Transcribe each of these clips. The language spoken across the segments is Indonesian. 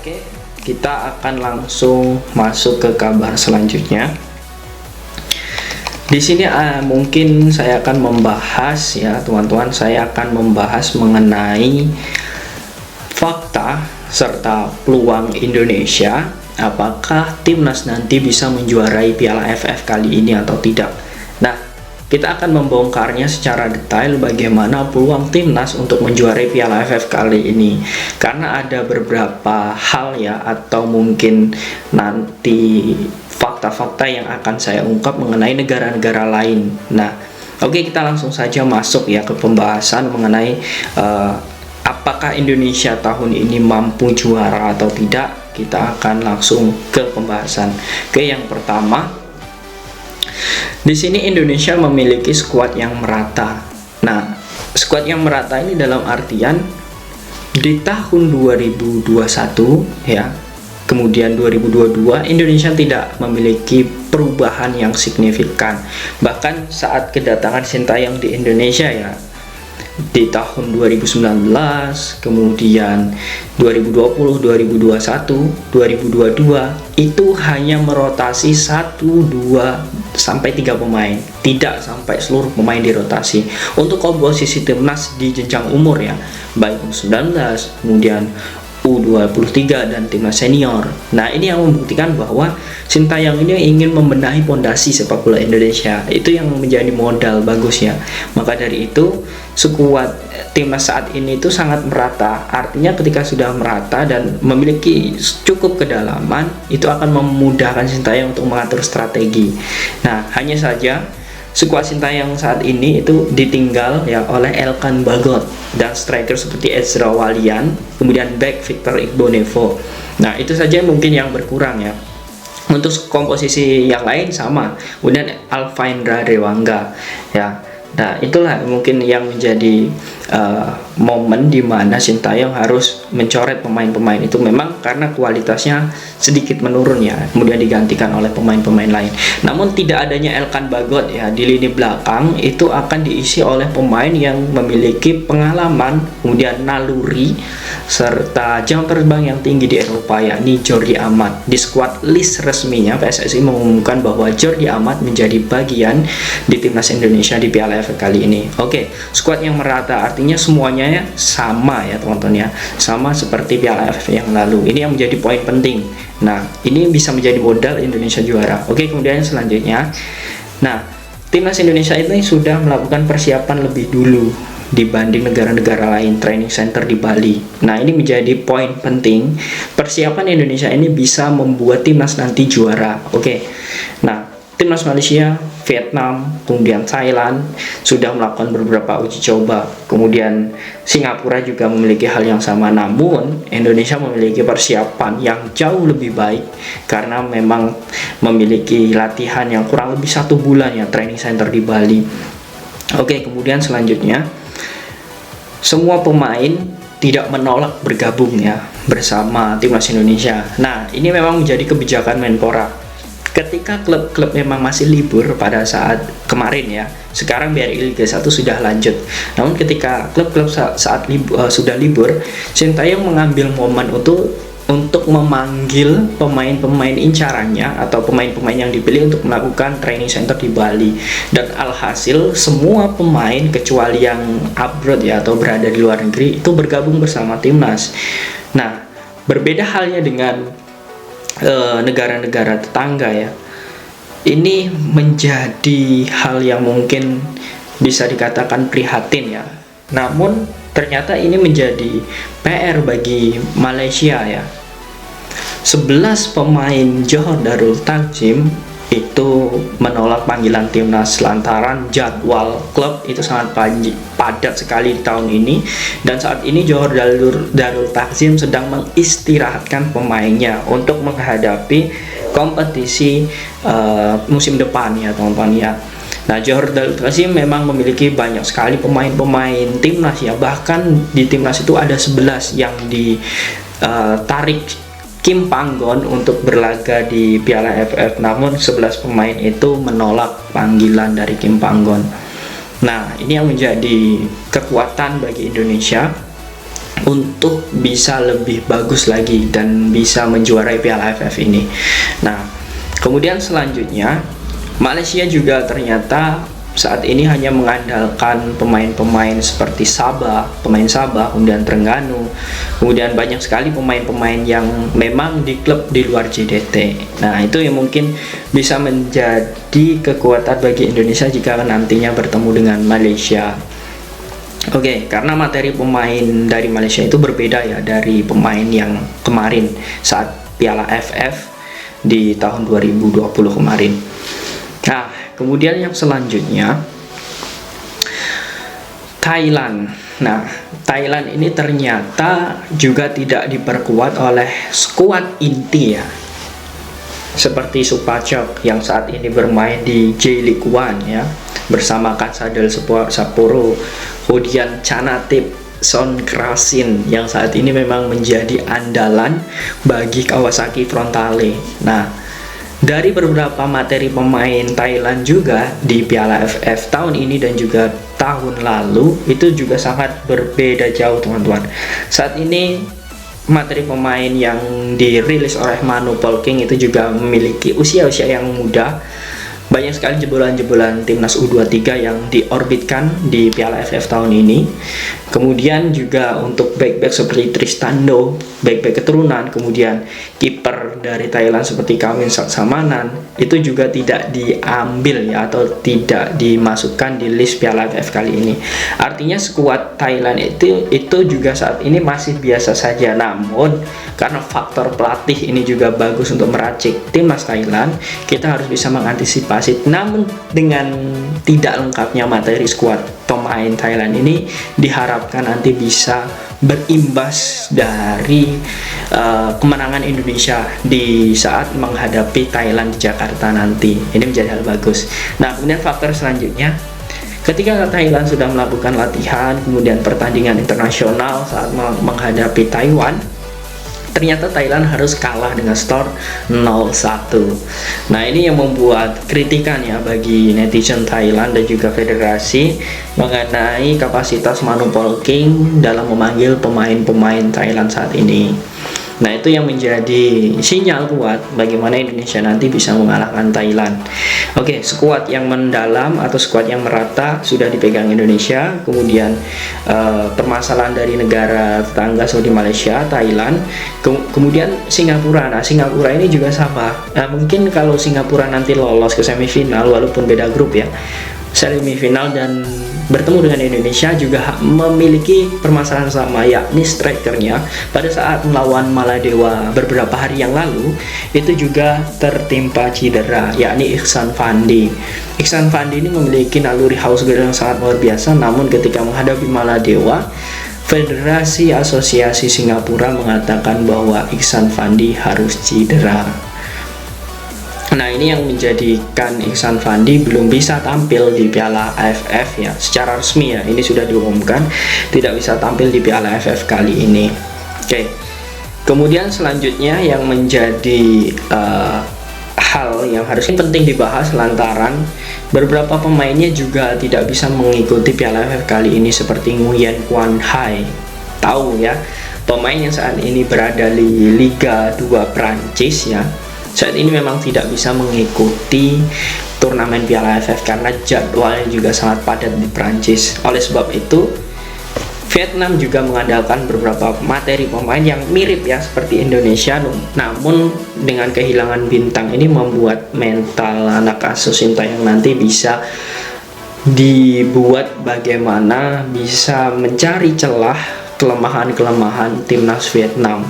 Oke, kita akan langsung masuk ke kabar selanjutnya. Di sini mungkin saya akan membahas ya teman-teman, saya akan membahas mengenai fakta serta peluang Indonesia. Apakah timnas nanti bisa menjuarai Piala AFF kali ini atau tidak? Nah, kita akan membongkarnya secara detail bagaimana peluang timnas untuk menjuarai Piala AFF kali ini. Karena ada beberapa hal ya, atau mungkin nanti fakta-fakta yang akan saya ungkap mengenai negara-negara lain. Nah, oke, kita langsung saja masuk ya ke pembahasan mengenai apakah Indonesia tahun ini mampu juara atau tidak. Kita akan langsung ke pembahasan. Oke, yang pertama, di sini Indonesia memiliki skuad yang merata. Nah, skuad yang merata ini dalam artian di tahun 2021 ya, kemudian 2022 Indonesia tidak memiliki perubahan yang signifikan. Bahkan saat kedatangan Sintayong di Indonesia ya, di tahun 2019, kemudian 2020, 2021, 2022 itu hanya merotasi 1, 2, sampai 3 pemain, tidak sampai seluruh pemain dirotasi. Untuk komposisi timnas di jenjang umur ya, baik U19, kemudian U23 dan timnas senior. Nah, ini yang membuktikan bahwa Sintayong ini ingin membenahi pondasi sepak bola Indonesia. Itu yang menjadi modal bagus ya. Maka dari itu, skuad timnas saat ini itu sangat merata. Artinya ketika sudah merata dan memiliki cukup kedalaman, itu akan memudahkan Sintayong untuk mengatur strategi. Nah, hanya saja skuad Sintayong saat ini itu ditinggal ya oleh Elkan Bagot dan striker seperti Ezra Walian, kemudian back Victor Igbonevo. Nah, itu saja mungkin yang berkurang ya. Untuk komposisi yang lain sama, kemudian Alvaindra Dewangga ya. Nah, itulah mungkin yang menjadi momen di mana Sintayong harus mencoret pemain-pemain itu, memang karena kualitasnya sedikit menurun ya, kemudian digantikan oleh pemain-pemain lain. Namun tidak adanya Elkan Bagot ya di lini belakang itu akan diisi oleh pemain yang memiliki pengalaman, kemudian naluri serta jam terbang yang tinggi di Eropa, yakni Jordi Amat. Di skuad list resminya PSSI mengumumkan bahwa Jordi Amat menjadi bagian di timnas Indonesia di Piala AFF kali ini. Oke, skuad yang merata artinya semuanya ya sama ya teman-teman ya, sama seperti Piala AFF yang lalu. Ini yang menjadi poin penting. Nah, ini bisa menjadi modal Indonesia juara. Oke, kemudian selanjutnya, nah, timnas Indonesia ini sudah melakukan persiapan lebih dulu dibanding negara-negara lain, training center di Bali. Nah, ini menjadi poin penting. Persiapan Indonesia ini bisa membuat timnas nanti juara. Oke. Nah, timnas Malaysia, Vietnam, kemudian Thailand sudah melakukan beberapa uji coba. Kemudian Singapura juga memiliki hal yang sama. Namun Indonesia memiliki persiapan yang jauh lebih baik karena memang memiliki latihan yang kurang lebih 1 bulan ya, training center di Bali. Oke, kemudian selanjutnya, semua pemain tidak menolak bergabung ya bersama timnas Indonesia. Nah, ini memang menjadi kebijakan Menpora. Ketika klub-klub memang masih libur pada saat kemarin ya, sekarang BRI Liga 1 sudah lanjut. Namun ketika klub-klub sudah libur, Sintayong mengambil momen untuk memanggil pemain-pemain incarannya atau pemain-pemain yang dipilih untuk melakukan training center di Bali. Dan alhasil semua pemain kecuali yang abroad ya atau berada di luar negeri itu bergabung bersama timnas. Nah, berbeda halnya dengan negara-negara tetangga ya. Ini menjadi hal yang mungkin bisa dikatakan prihatin ya. Namun ternyata ini menjadi PR bagi Malaysia ya. 11 pemain Johor Darul Takzim itu menolak panggilan timnas lantaran jadwal klub itu sangat padat sekali di tahun ini, dan saat ini Johor Darul Takzim sedang mengistirahatkan pemainnya untuk menghadapi kompetisi musim depan ya teman-teman ya. Nah, Johor Darul Takzim memang memiliki banyak sekali pemain-pemain timnas ya, bahkan di timnas itu ada 11 yang ditarik Kim Panggon untuk berlaga di Piala AFF, namun 11 pemain itu menolak panggilan dari Kim Panggon. Nah, ini yang menjadi kekuatan bagi Indonesia untuk bisa lebih bagus lagi dan bisa menjuarai Piala AFF ini. Nah, kemudian selanjutnya Malaysia juga ternyata saat ini hanya mengandalkan pemain-pemain seperti pemain Sabah, kemudian Terengganu, kemudian banyak sekali pemain-pemain yang memang di klub di luar JDT. Nah, itu yang mungkin bisa menjadi kekuatan bagi Indonesia jika nantinya bertemu dengan Malaysia. Oke, karena materi pemain dari Malaysia itu berbeda ya dari pemain yang kemarin saat Piala AFF di tahun 2020 kemarin. Nah, kemudian yang selanjutnya Thailand. Nah, Thailand ini ternyata juga tidak diperkuat oleh skuad inti ya, seperti Supachok yang saat ini bermain di J-League One ya, bersama Katsadel Sapporo, kemudian Chanatip Songkrasin yang saat ini memang menjadi andalan bagi Kawasaki Frontale. Nah, dari beberapa materi pemain Thailand juga di Piala AFF tahun ini dan juga tahun lalu itu juga sangat berbeda jauh teman-teman. Saat ini materi pemain yang dirilis oleh Manu Polking itu juga memiliki usia-usia yang muda. Banyak sekali jebolan-jebolan timnas U23 yang diorbitkan di Piala AFF tahun ini. Kemudian juga untuk back-back seperti Tristando, back-back keturunan, kemudian kiper dari Thailand seperti Kawin Saksamanan itu juga tidak diambil ya, atau tidak dimasukkan di list Piala AFF kali ini. Artinya skuad Thailand itu juga saat ini masih biasa saja. Namun karena faktor pelatih ini juga bagus untuk meracik timnas Thailand, kita harus bisa mengantisipasi. Namun dengan tidak lengkapnya materi skuad pemain Thailand ini diharapkan nanti bisa berimbas dari kemenangan Indonesia di saat menghadapi Thailand di Jakarta nanti. Ini menjadi hal bagus. Nah, kemudian faktor selanjutnya, ketika Thailand sudah melakukan latihan kemudian pertandingan internasional saat menghadapi Taiwan, ternyata Thailand harus kalah dengan skor 0-1. Nah, ini yang membuat kritikan ya bagi netizen Thailand dan juga federasi mengenai kapasitas Manu Polking dalam memanggil pemain-pemain Thailand saat ini. Nah, itu yang menjadi sinyal kuat bagaimana Indonesia nanti bisa mengalahkan Thailand. Oke, skuad yang mendalam atau skuad yang merata sudah dipegang Indonesia. Kemudian permasalahan dari negara tetangga seperti Malaysia, Thailand, kemudian Singapura. Nah, Singapura ini juga sama. Nah, mungkin kalau Singapura nanti lolos ke semifinal walaupun beda grup ya, semifinal dan bertemu dengan Indonesia juga memiliki permasalahan sama, yakni strikernya pada saat melawan Maladewa beberapa hari yang lalu itu juga tertimpa cedera, yakni Ihsan Fandi. Ihsan Fandi ini memiliki naluri house goal yang sangat luar biasa, namun ketika menghadapi Maladewa, Federasi Asosiasi Singapura mengatakan bahwa Ihsan Fandi harus cedera. Nah, ini yang menjadikan Ihsan Fandi belum bisa tampil di Piala AFF ya, secara resmi ya, ini sudah diumumkan tidak bisa tampil di Piala AFF kali ini. Oke, kemudian selanjutnya yang menjadi hal yang harusnya penting dibahas lantaran beberapa pemainnya juga tidak bisa mengikuti Piala AFF kali ini seperti Nguyen Quang Hai. Tahu ya, pemain yang saat ini berada di Liga 2 Prancis ya, saat ini memang tidak bisa mengikuti turnamen Piala AFF karena jadwalnya juga sangat padat di Prancis. Oleh sebab itu, Vietnam juga mengandalkan beberapa materi pemain yang mirip ya seperti Indonesia, namun dengan kehilangan bintang ini membuat mental anak asuh Sintayong nanti bisa dibuat bagaimana bisa mencari celah kelemahan-kelemahan timnas Vietnam.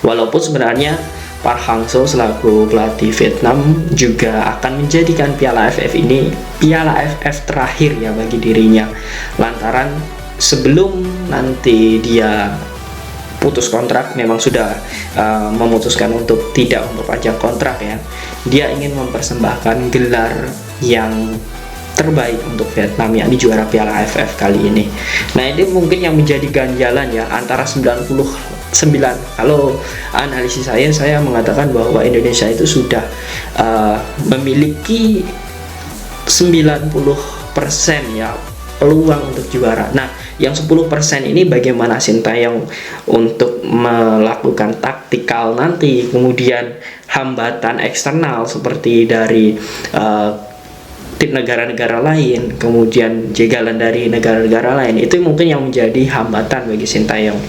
Walaupun sebenarnya Park Hang-seo selaku pelatih Vietnam juga akan menjadikan Piala AFF ini Piala AFF terakhir ya bagi dirinya, lantaran sebelum nanti dia putus kontrak memang sudah memutuskan untuk tidak memperpanjang kontrak ya. Dia ingin mempersembahkan gelar yang terbaik untuk Vietnam, yakni juara Piala AFF kali ini. Nah, ini mungkin yang menjadi ganjalan ya antara 99. Kalau analisis saya mengatakan bahwa Indonesia itu sudah memiliki 90% ya peluang untuk juara. Nah, Yang 10% ini bagaimana Sintayong untuk melakukan taktikal nanti, kemudian hambatan eksternal seperti dari tim negara-negara lain, kemudian jegalan dari negara-negara lain, itu mungkin yang menjadi hambatan bagi Sintayong.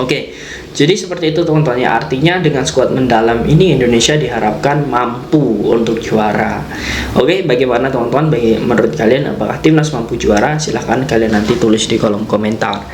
Oke, jadi seperti itu teman-teman ya. Artinya dengan skuad mendalam ini Indonesia diharapkan mampu untuk juara. Oke, bagaimana teman-teman? Menurut kalian apakah timnas mampu juara? Silahkan kalian nanti tulis di kolom komentar.